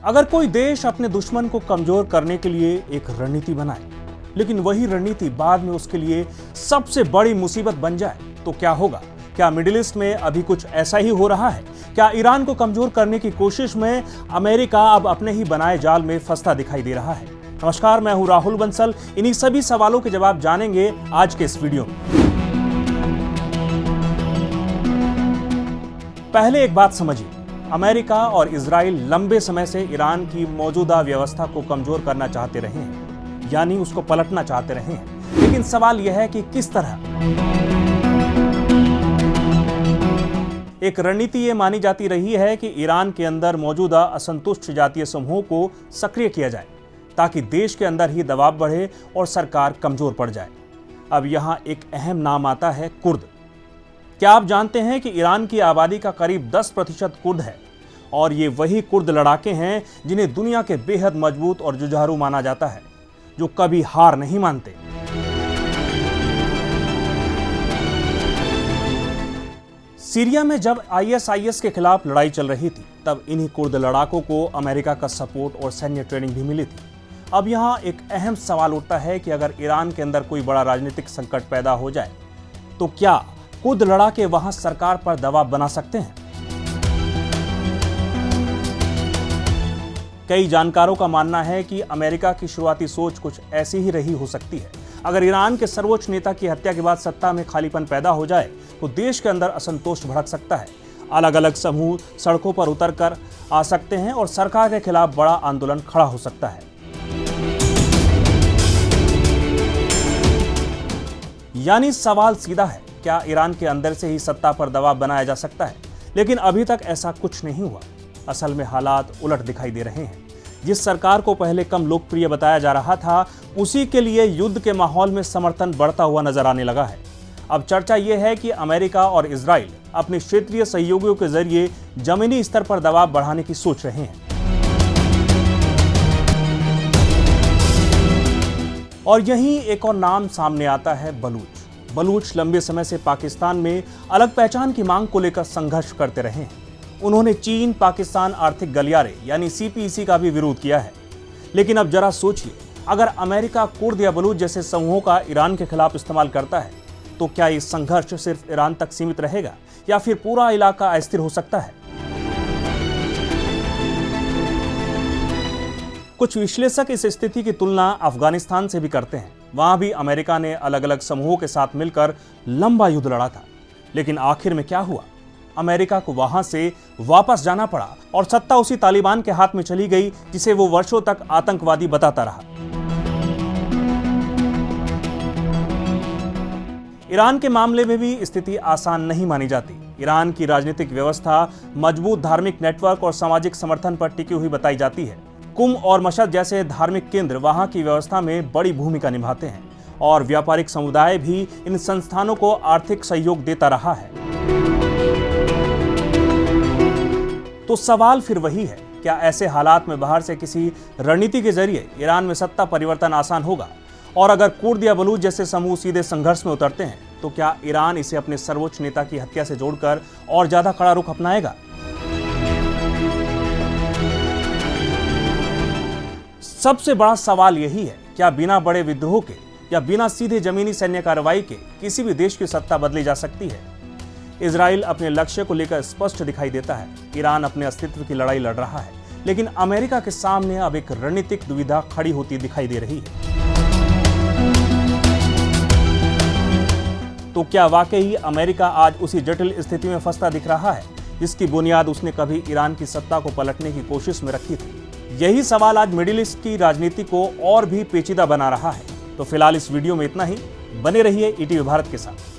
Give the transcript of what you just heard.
अगर कोई देश अपने दुश्मन को कमजोर करने के लिए एक रणनीति बनाए, लेकिन वही रणनीति बाद में उसके लिए सबसे बड़ी मुसीबत बन जाए, तो क्या होगा? क्या मिडिल ईस्ट में अभी कुछ ऐसा ही हो रहा है? क्या ईरान को कमजोर करने की कोशिश में अमेरिका अब अपने ही बनाए जाल में फंसता दिखाई दे रहा है? नमस्कार, मैं हूं राहुल बंसल। इन्हीं सभी सवालों के जवाब जानेंगे आज के इस वीडियो में। पहले एक बात समझिए, अमेरिका और इजराइल लंबे समय से ईरान की मौजूदा व्यवस्था को कमजोर करना चाहते रहे हैं, यानी उसको पलटना चाहते रहे हैं। लेकिन सवाल यह है कि किस तरह। एक रणनीति ये मानी जाती रही है कि ईरान के अंदर मौजूदा असंतुष्ट जातीय समूहों को सक्रिय किया जाए ताकि देश के अंदर ही दबाव बढ़े और सरकार कमजोर पड़ जाए। अब यहां एक अहम नाम आता है कुर्द। क्या आप जानते हैं कि ईरान की आबादी का करीब 10% कुर्द है और ये वही कुर्द लड़ाके हैं जिन्हें दुनिया के बेहद मजबूत और जुझारू माना जाता है, जो कभी हार नहीं मानते। सीरिया में जब ISIS के खिलाफ लड़ाई चल रही थी, तब इन्हीं कुर्द लड़ाकों को अमेरिका का सपोर्ट और सैन्य ट्रेनिंग भी मिली थी। अब यहां एक अहम सवाल उठता है कि अगर ईरान के अंदर कोई बड़ा राजनीतिक संकट पैदा हो जाए, तो क्या कुर्द लड़ाके वहां सरकार पर दबाव बना सकते हैं? कई जानकारों का मानना है कि अमेरिका की शुरुआती सोच कुछ ऐसी ही रही हो सकती है। अगर ईरान के सर्वोच्च नेता की हत्या के बाद सत्ता में खालीपन पैदा हो जाए, तो देश के अंदर असंतोष भड़क सकता है। अलग अलग समूह सड़कों पर उतर कर आ सकते हैं और सरकार के खिलाफ बड़ा आंदोलन खड़ा हो सकता है। यानी सवाल सीधा है, क्या ईरान के अंदर से ही सत्ता पर दबाव बनाया जा सकता है? लेकिन अभी तक ऐसा कुछ नहीं हुआ। असल में हालात उलट दिखाई दे रहे हैं। जिस सरकार को पहले कम लोकप्रिय बताया जा रहा था, उसी के लिए युद्ध के माहौल में समर्थन बढ़ता हुआ नजर आने लगा है। अब चर्चा यह है कि अमेरिका और इजराइल अपने क्षेत्रीय सहयोगियों के जरिए जमीनी स्तर पर दबाव बढ़ाने की सोच रहे हैं। और यहीं एक और नाम सामने आता है बलूच। बलूच लंबे समय से पाकिस्तान में अलग पहचान की मांग को लेकर संघर्ष करते रहे हैं। उन्होंने चीन पाकिस्तान आर्थिक गलियारे यानी CPEC का भी विरोध किया है। लेकिन अब जरा सोचिए, अगर अमेरिका कुर्द या बलूच जैसे समूहों का ईरान के खिलाफ इस्तेमाल करता है, तो क्या ये संघर्ष सिर्फ ईरान तक सीमित रहेगा या फिर पूरा इलाका अस्थिर हो सकता है? कुछ विश्लेषक इस स्थिति की तुलना अफगानिस्तान से भी करते हैं। वहां भी अमेरिका ने अलग अलग समूहों के साथ मिलकर लंबा युद्ध लड़ा था, लेकिन आखिर में क्या हुआ? अमेरिका को वहां से वापस जाना पड़ा और सत्ता उसी तालिबान के हाथ में चली गई, जिसे वो वर्षों तक आतंकवादी बताता रहा। ईरान के मामले में भी स्थिति आसान नहीं मानी जाती। ईरान की राजनीतिक व्यवस्था मजबूत धार्मिक नेटवर्क और सामाजिक समर्थन पर टिकी हुई बताई जाती है। कुम और मशहद जैसे धार्मिक केंद्र वहां की व्यवस्था में बड़ी भूमिका निभाते हैं और व्यापारिक समुदाय भी इन संस्थानों को आर्थिक सहयोग देता रहा है। तो सवाल फिर वही है, क्या ऐसे हालात में बाहर से किसी रणनीति के जरिए ईरान में सत्ता परिवर्तन आसान होगा? और अगर कुर्द या बलूच जैसे समूह सीधे संघर्ष में उतरते हैं, तो क्या ईरान इसे अपने सर्वोच्च नेता की हत्या से जोड़कर और ज्यादा कड़ा रुख अपनाएगा? सबसे बड़ा सवाल यही है, क्या बिना बड़े विद्रोह के या बिना सीधे जमीनी सैन्य कार्रवाई के किसी भी देश की सत्ता बदली जा सकती है? इजराइल अपने लक्ष्य को लेकर स्पष्ट दिखाई देता है। ईरान अपने अस्तित्व की लड़ाई लड़ रहा है, लेकिन अमेरिका के सामने अब एक रणनीतिक दुविधा खड़ी होती दिखाई दे रही है। तो क्या वाकई अमेरिका आज उसी जटिल स्थिति में फंसता दिख रहा है, जिसकी बुनियाद उसने कभी ईरान की सत्ता को पलटने की कोशिश में रखी थी? यही सवाल आज मिडिल ईस्ट की राजनीति को और भी पेचीदा बना रहा है। तो फिलहाल इस वीडियो में इतना ही। बने रहिए ETV भारत के साथ।